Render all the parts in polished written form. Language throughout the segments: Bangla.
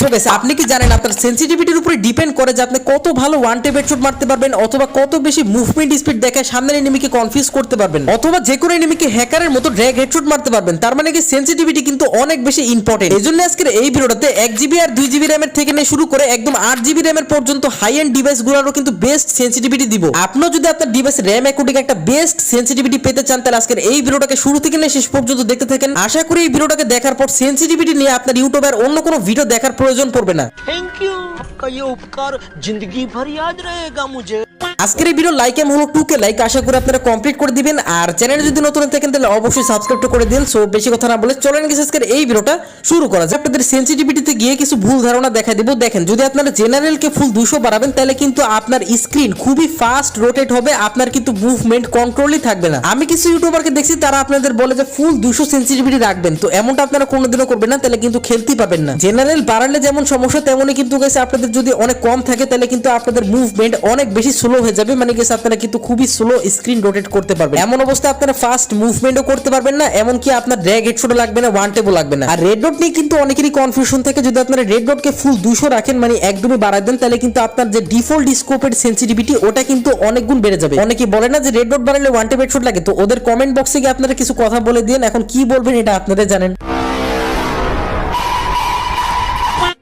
সো গাইস আপনি কি জানেন আপনার সেনসিটিভিটির উপরে ডিপেন্ড করে যে আপনি কত ভালো ওয়ান ট্যাপ হেডশট মারতে পারবেন অথবা কত বেশি মুভমেন্ট স্পিড দেখায় সামনের এনিমিকে কনফিউজ করতে পারবেন অথবা যে কোনো এনিমিকে হ্যাকারের মতো ড্র্যাগ হেডশট মারতে পারবেন। তার মানে কি সেনসিটিভিটি কিন্তু অনেক বেশি ইম্পর্টেন্ট। এজন্য আজকের এই ভিডিওটাতে 1GB আর 2GB র‍্যামের থেকে নিয়ে শুরু করে একদম 8GB র‍্যামের পর্যন্ত হাই এন্ড ডিভাইসগুলোরও কিন্তু বেস্ট সেনসিটিভিটি দিব। আপনিও যদি আপনার ডিভাইস র‍্যাম অ্যাকর্ডিং একটা বেস্ট সেনসিটিভিটি পেতে চান তাহলে আজকের এই ভিডিওটাকে শুরু থেকে নিয়ে শেষ পর্যন্ত দেখতে থাকেন। আশা করি এই ভিডিওটাকে দেখার পর সেনসিটিভিটি নিয়ে আপনার ইউটিউবে আর অন্য কোনো ভিডিও দেখার প্রয়োজন পড়বে না। थैंक यू, आपका ये उपकार जिंदगी भर याद रहेगा मुझे। আজকের এই ভিডিও লাইক এম হলো 2K লাইক, আশা করি আপনারা কমপ্লিট করে দিবেন। আর চ্যানেলে যদি নতুন থাকেন তাহলে অবশ্যই সাবস্ক্রাইব করে দিন। সো বেশি কথা না বলে চলেন গিয়ে আজকের এই ভিডিওটা শুরু করা যাক। আপনাদের সেনসিটিভিটিতে গিয়ে কিছু ভুল ধারণা দেখাই দেব। দেখেন, যদি আপনারা জেনারেলকে ফুল 200 বাড়াবেন তাহলে কিন্তু আপনার স্ক্রিন খুবই ফাস্ট রোটেট হবে, আপনার কিন্তু মুভমেন্ট কন্ট্রোলই থাকবে না। আমি কিছু ইউটিউবারকে দেখছি তারা আপনাদের বলে যে ফুল 200 সেনসিটিভিটি রাখবেন, তো এমনটা আপনারা কোনোদিনও করবেন না, তাহলে কিন্তু খেলতেই পাবেন না। জেনারেল বাড়ালে যেমন সমস্যা তেমনই কিন্তু গাইস আপনাদের যদি অনেক কম থাকে তাহলে কিন্তু আপনাদের মুভমেন্ট অনেক বেশি স্লো হয়ে যাবে, মানে গাইস আপনারা কিন্তু খুবই স্লো স্ক্রিন রোটেট করতে পারবেন। এমন অবস্থা আপনারা ফাস্ট মুভমেন্টও করতে পারবেন না, এমনকি আপনার ড্র্যাগ হেডশটও লাগবে না, ওয়ান ট্যাপও লাগবে না। আর রেড ডট নিয়ে কিন্তু অনেকেরই কনফিউশন থাকে, যদি আপনারা রেড ডটকে ফুল 200 রাখেন মানে একদমই বাড়ায় দেন তাহলে কিন্তু আপনার যে ডিফল্ট স্কোপের সেনসিটিভিটি ওটা কিন্তু অনেক গুণ বেড়ে যাবে। অনেকে বলে না যে রেড ডট বাড়ালে ওয়ান ট্যাপ হেডশট লাগে, তো ওদের কমেন্ট বক্সে গিয়ে আপনারা কিছু কথা বলে দিন। এখন কি বলবেন এটা আপনারা জানেন।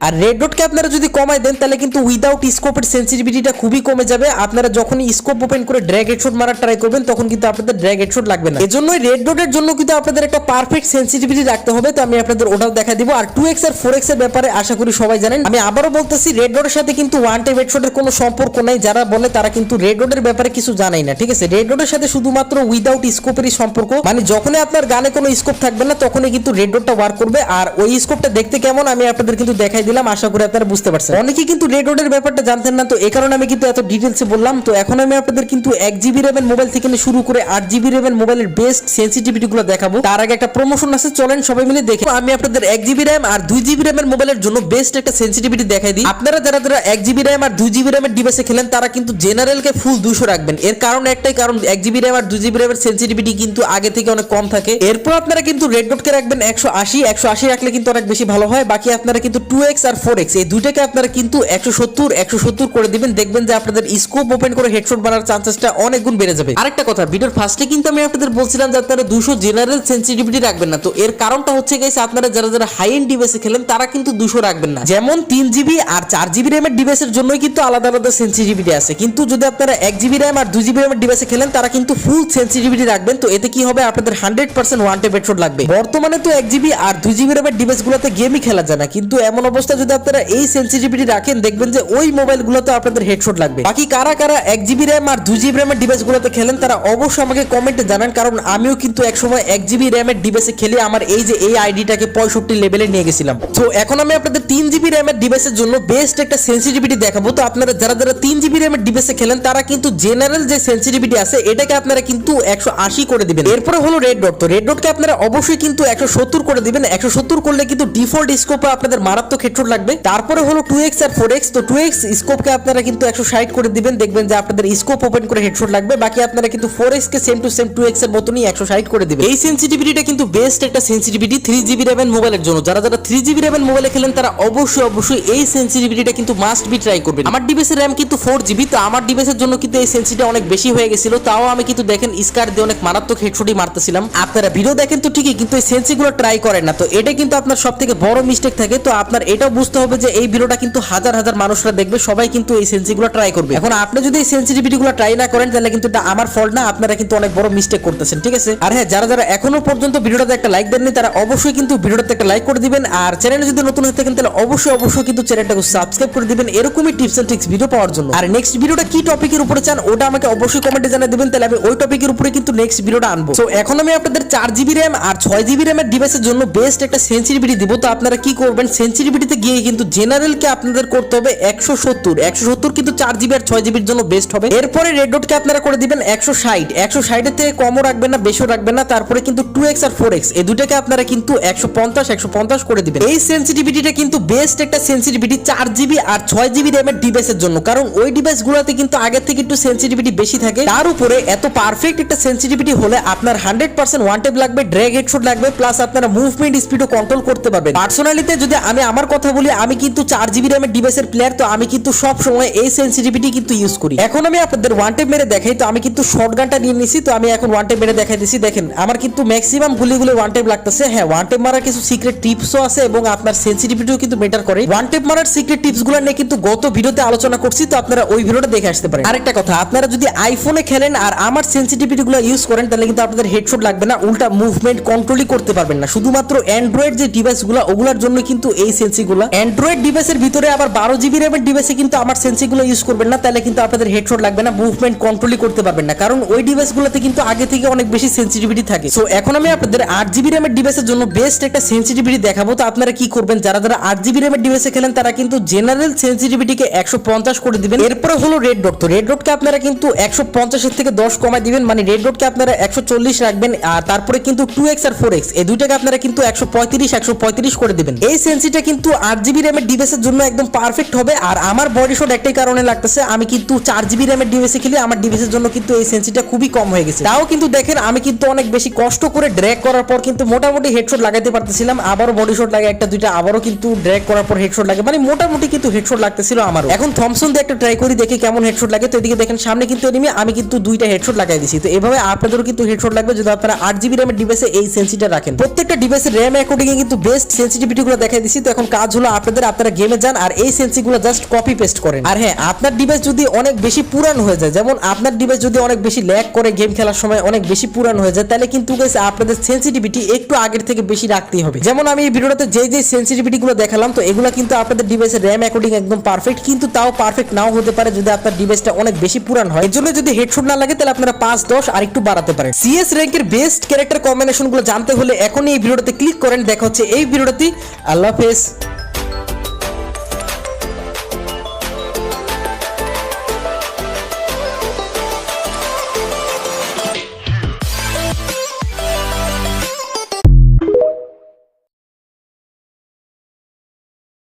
আর রেড ডটকে আপনারা যদি কমাই দেন তাহলে কিন্তু উইদাউট স্কোপের সেনসিটিভিটিটা খুবই কমে যাবে। আপনারা যখনই স্কোপ ওপেন করে ড্র্যাগ হেডশট মারার ট্রাই করবেন তখন কিন্তু আপনাদের ড্র্যাগ হেডশট লাগবে না। এজন্যই রেড ডটের জন্য কিন্তু আপনাদের একটা পারফেক্ট সেনসিটিভিটি রাখতে হবে, তো আমি আপনাদের ওটাও দেখা দিব। আর 2x আর 4x এর ব্যাপারে আশা করি সবাই জানেন। আমি আবারও বলতেছি, রেড ডটের সাথে কিন্তু ওয়ান ট্যাপ হেডশটের কোনো সম্পর্ক নাই। যারা বলে তারা কিন্তু রেড ডটের ব্যাপারে কিছু জানাই না, ঠিক আছে। রেড ডটের সাথে শুধুমাত্র উইদাউট স্কোপেরই সম্পর্ক, মানে যখনই আপনার গানে কোনো স্কোপ থাকবে না তখনই কিন্তু রেড ডটটা ওয়ার্ক করবে। আর ওই স্কোপটা দেখতে কেমন আমি আপনাদের কিন্তু দেখাই দিলাম, আশা করি আপনারা বুঝতে পারছেন। অনেকেই কিন্তু রেড ডটের ব্যাপারটা জানতেন না, তো এই কারণে আমি কিন্তু এত ডিটেইলসে বললাম। তো এখন আমি আপনাদের কিন্তু 1GB র‍্যামের মোবাইল থেকে শুরু করে 8GB র‍্যামের মোবাইলের বেস্ট সেনসিটিভিটি গুলো দেখাবো। তার আগে একটা প্রমোশন আছে, চলেন সবাই মিলে দেখি। আমি আপনাদের 1GB র‍্যাম আর 2GB র‍্যামের মোবাইলের জন্য বেস্ট একটা সেনসিটিভিটি দেখাই দিই। আপনারা যারা 1GB র‍্যাম আর 2GB র‍্যামের ডিভাইসে খেলেন তারা কিন্তু জেনারেলকে ফুল 200 রাখবেন। এর কারণ একটাই, কারণ 1GB র‍্যাম আর 2GB র‍্যামের সেনসিটিভিটি কিন্তু আগে থেকে অনেক কম থাকে। এরপর আপনারা কিন্তু রেড ডটকে রাখবেন 180 রাখলে কিন্তু অনেক বেশি ভালো হয়। বাকি আপনারা কিন্তু 2x আর 4x এই দুইটাকে আপনারা কিন্তু 170 করে দিবেন, দেখবেন যে আপনাদের স্কোপ ওপেন করে হেডশট মারার চান্সেসটা অনেক গুণ বেড়ে যাবে। আরেকটা কথা, ভিডিওর ফার্স্টে কিন্তু আমি আপনাদের বলছিলাম যে আপনারা 200 জেনারেল সেনসিটিভিটি রাখবেন না, তো এর কারণটা হচ্ছে গাইস আপনারা যারা হাই এন্ড ডিভাইসে খেলেন তারা কিন্তু 200 রাখবেন না। যেমন 3GB আর 4GB র‍্যামের ডিভাইসের জন্যই কিন্তু আলাদা আলাদা সেনসিটিভিটি আছে, কিন্তু যদি আপনারা 1GB র‍্যাম আর 2GB র‍্যামের ডিভাইসে খেলেন তারা কিন্তু ফুল সেনসিটিভিটি রাখবেন। তো এতে কি হবে, আপনাদের 100% ওয়ান ট্যাপ হেডশট লাগবে। বর্তমানে তো 1GB আর 2GB র‍্যামের ডিভাইসগুলোতে গেমই খেলা যায় না, কিন্তু এমন অবস্থা যদি আপনারা এই সেনসিটিভিটি রাখেন দেখবেন যে ওই মোবাইলগুলোতে আপনাদের হেডশট লাগবে। বাকি কারা কারা 1GB র‍্যাম আর 2GB র‍্যামের ডিভাইসগুলোতে খেলেন তারা অবশ্যই আমাকে কমেন্টে জানান, কারণ আমিও কিন্তু একসময় 1GB র‍্যামের ডিভাইসে খেলে আমার এই যে এই আইডিটাকে 65 লেভেলে নিয়ে গেছিলাম। তো এখন আমি আপনাদের 3GB র‍্যামের ডিভাইসের জন্য বেস্ট একটা সেনসিটিভিটি দেখাবো। তো আপনারা যারা 3GB র‍্যামের ডিভাইসে খেলেন তারা কিন্তু জেনারেল যে সেনসিটিভিটি আছে এটাকে আপনারা কিন্তু 180 করে দিবেন। এরপরে হলো রেড ডট, তো রেড ডটকে আপনারা অবশ্যই কিন্তু 170 করে দিবেন। 170 করলে কিন্তু ডিফল্ট স্কোপে আপনাদের মারাত্মক হেডশট লাগবে। তারপরে হলো 2x আর 4x, তো 2x স্কোপকে আপনারা কিন্তু 160 করে দিবেন, দেখবেন যে আপনাদের স্কোপ ওপেন করে হেডশট লাগবে। বাকি আপনারা কিন্তু 4x K same to same 2x এর মতনই 160 করে দিবেন। এই সেনসিটিভিটিটা কিন্তু বেস্ট একটা সেনসিটিভিটি 3GB র‍্যামের মোবাইলের জন্য। যারা 3GB র‍্যামের মোবাইলে খেলেন তারা অবশ্যই এই সেনসিটিভিটিটা কিন্তু মাস্ট বি ট্রাই করবেন। আমার ডিভাইসের র‍্যাম কিন্তু 4GB, তো আমার ডিভাইসের জন্য কিন্তু এই সেনসিটিভিটি অনেক বেশি হয়ে গেছিল, তাও আমি কিন্তু দেখেন স্কার দিয়ে অনেক মারাত্মক হেডশটই মারতেছিলাম। আপনারা ভিডিও দেখেন তো ঠিকই, কিন্তু এই সেনসিগুলো ট্রাই করেন না, তো এটা কিন্তু আপনার সবথেকে বড় মিস্টেক থাকে। তো আপনার এটাও বুঝতে হবে যে এই ভিডিওটা কিন্তু হাজার হাজার মানুষরা দেখবে, সবাই কিন্তু এই সেন্সিগুলো ট্রাই করবে। এখন আপনি যদি এই সেনসিটিভিটিগুলো ট্রাই না করেন তাহলে কিন্তু এটা আমার ফল্ট না, আপনারা কিন্তু অনেক বড় মিস্টেক করতেছেন, ঠিক আছে। আর হ্যাঁ, যারা এখনো পর্যন্ত ভিডিওটাতে একটা লাইক দেননি তারা অবশ্যই কিন্তু ভিডিওটাতে একটা লাইক করে দিবেন। আর চ্যানেলে যদি নতুন হয়ে থাকেন তাহলে অবশ্যই কিন্তু চ্যানেলটাকে সাবস্ক্রাইব করে দিবেন এরকমই টিপস এন্ড ট্রিক্স ভিডিও পাওয়ার জন্য। আর নেক্সট ভিডিওটা কি টপিকের উপরে চান ওটা আমাকে অবশ্যই কমেন্টে জানিয়ে দিবেন, তাহলে আমি ওই টপিকের উপরে কিন্তু নেক্সট ভিডিওটা আনবো। সো এখন আমি আপনাদের 4GB র‍্যাম আর 6GB র‍্যামের ডিভাইসের জন্য বেস্ট একটা সেনসিটিভিটি দিব। তো আপনারা কি করবেন, সেনসিটিভিটিতে গিয়ে কিন্তু জেনারেলকে আপনাদের করতে হবে 170 কিন্তু 4GB আর 6GB এর জন্য বেস্ট হবে। এরপরে রেড ডটকে আপনারা করে দিবেন 160 এর থেকে কমও রাখবেন না, বেশিও রাখবেন না। তারপরে কিন্তু 2x আর 4x এই দুটাকে আপনারা কিন্তু 150 করে দিবেন। এই সেনসিটিভিটিটা কিন্তু বেস্ট একটা সেনসিটিভিটি 4GB আর 6GB র‍্যামের ডিভাইসের জন্য, কারণ ওই ডিভাইসগুলোতে কিন্তু আগে থেকে একটু সেনসিটিভিটি বেশি থাকে। তার উপরে এত পারফেক্ট একটা সেনসিটিভিটি হলে আপনার 100% ওয়ান ট্যাপ লাগবে, ড্র্যাগ হেডশট লাগবে, প্লাস আপনারা মুভমেন্ট স্পিডও কন্ট্রোল করতে পারবেন। পার্সোনালিতে যদি আমি আমার কথা কথা বলি, আমি কিন্তু 4GB র্যামের ডিভাইসের প্লেয়ার, তো আমি কিন্তু সব সময় এই সেন্সিটিভিটি কিন্তু ইউজ করি। এখন আমি আপনাদের ওয়ান টেপ মেরে দেখাই, তো আমি কিন্তু শটগানটা নিয়ে নিছি, তো আমি এখন ওয়ান টেপ মেরে দেখাই দিছি। দেখেন আমার কিন্তু ম্যাক্সিমাম গুলিগুলো ওয়ান টেপ লাগতেছে। হ্যাঁ, ওয়ান টেপ মারার কিছু সিক্রেট টিপসও আছে এবং আপনার সেন্সিটিভিটিও কিন্তু মেটার করে। ওয়ান টেপ মারার সিক্রেট টিপসগুলো নিয়ে কিন্তু গত ভিডিওতে আলোচনা করছি, তো আপনারা ওই ভিডিওটা দেখে আসতে পারেন। আরেকটা কথা, আপনারা যদি আইফোনে খেলেন আর আমার সেন্সিটিভিটিগুলো ইউজ করেন তাহলে কিন্তু আপনাদের হেডশট লাগবে না, উল্টা মুভমেন্ট কন্ট্রোলই করতে পারবেন না। শুধুমাত্র অ্যান্ড্রয়েড যে ডিভাইসগুলো ওগুলোর জন্য কিন্তু এই সেন্সিগুলো। অ্যান্ড্রয়েড ডিভাইসের ভিতরে আবার 12GB র্যামের ডিভাইসে কিন্তু আমার সেন্সিগুলো ইউজ করবেন না, তাহলে কিন্তু আপনাদের হেডশট লাগবে না, মুভমেন্ট কন্ট্রোলই করতে পারবেন না, কারণ ওই ডিভাইসগুলোতে কিন্তু আগে থেকে অনেক বেশি সেন্সিটিভিটি থাকে। সো এখন আমি আপনাদের 8GB র্যামের ডিভাইসের জন্য বেস্ট একটা সেন্সিটিভিটি দেখাবো। তো আপনারা কি করবেন, যারা 8GB র্যামের ডিভাইসে খেলেন তারা কিন্তু জেনারেল সেন্সিটিভিটিকে 150 করে দিবেন। এরপরে হলো রেড ডট। তো রেড ডটকে আপনারা কিন্তু 150 এর থেকে 10 কমাই দিবেন, মানে রেড ডটকে আপনারা 140 রাখবেন। আর তারপরে কিন্তু 2x আর 4x এই দুইটাকে আপনারা কিন্তু 135 করে দিবেন। এই সেন্সিটা কিন্তু 8GB র্যামের ডিভাইসের জন্য একদম পারফেক্ট হবে। আর আমার বডি শট একটাই কারণে লাগতেছে, আমি কিন্তু 4GB র্যামের ডিভাইসে খেলে আমার ডিভাইসের জন্য কিন্তু এই সেন্সিটা খুবই কম হয়ে গেছে। তাও কিন্তু দেখেন আমি কিন্তু অনেক বেশি কষ্ট করে ড্র্যাগ করার পর কিন্তু মোটামুটি হেডশট লাগাইতে পারতেছিলাম। আবারও বডি শট লাগে একটা দুইটা, আবারও কিন্তু ড্র্যাগ করার পর হেডশট লাগে, মানে মোটামুটি কিন্তু হেডশট লাগতেছিল আমারও। এখন থমসন দিয়ে একটা ট্রাই করি, দেখি কেমন হেডশট লাগে। তো এদিকে দেখেন সামনে কিন্তু এনিমি, আমি কিন্তু দুইটা হেডশট লাগাই দিছি। তো এভাবে আপনাদেরও কিন্তু হেডশট লাগবে যদি আপনারা 8GB র্যামের ডিভাইসে এই সেন্সিটা রাখেন। প্রত্যেকটা ডিভাইসের র্যাম অ্যাকর্ডিং এ কিন্তু বেস্ট সেন্সিটিভিটিগুলো দেখাই দিছি। তো এখন কাজ হলো আপনারা গেমে যান আর এই সেন্সিগুলো জাস্ট কপি পেস্ট করেন। আর হ্যাঁ, আপনার ডিভাইস যদি অনেক বেশি পুরান হয়ে যায়, যেমন আপনার ডিভাইস যদি অনেক বেশি ল্যাগ করে গেম খেলার সময় অনেক বেশি পুরান হয়ে যায়, তাহলে কিন্তু গাইস আপনাদের সেন্সিটিভিটি একটু আগের থেকে বেশি রাখতেই হবে। যেমন আমি এই ভিডিওতে যে সেন্সিটিভিটি গুলো দেখালাম, তো এগুলো কিন্তু আপনাদের ডিভাইসের র্যাম অ্যাকর্ডিং একদম পারফেক্ট, কিন্তু তাও পারফেক্ট নাও হতে পারে যদি আপনার ডিভাইসটা অনেক বেশি পুরান হয়। এর জন্য যদি হেডশট না লাগে তাহলে আপনারা 5-10 আর একটু বাড়াতে পারেন। সিএস র্যাঙ্কের বেস্ট ক্যারেক্টার কম্বিনেশন গুলো জানতে হলে এখনই এই ভিডিওতে ক্লিক করেন। দেখা হচ্ছে এই ভিডিওতে। আল্লাহ হাফেজ।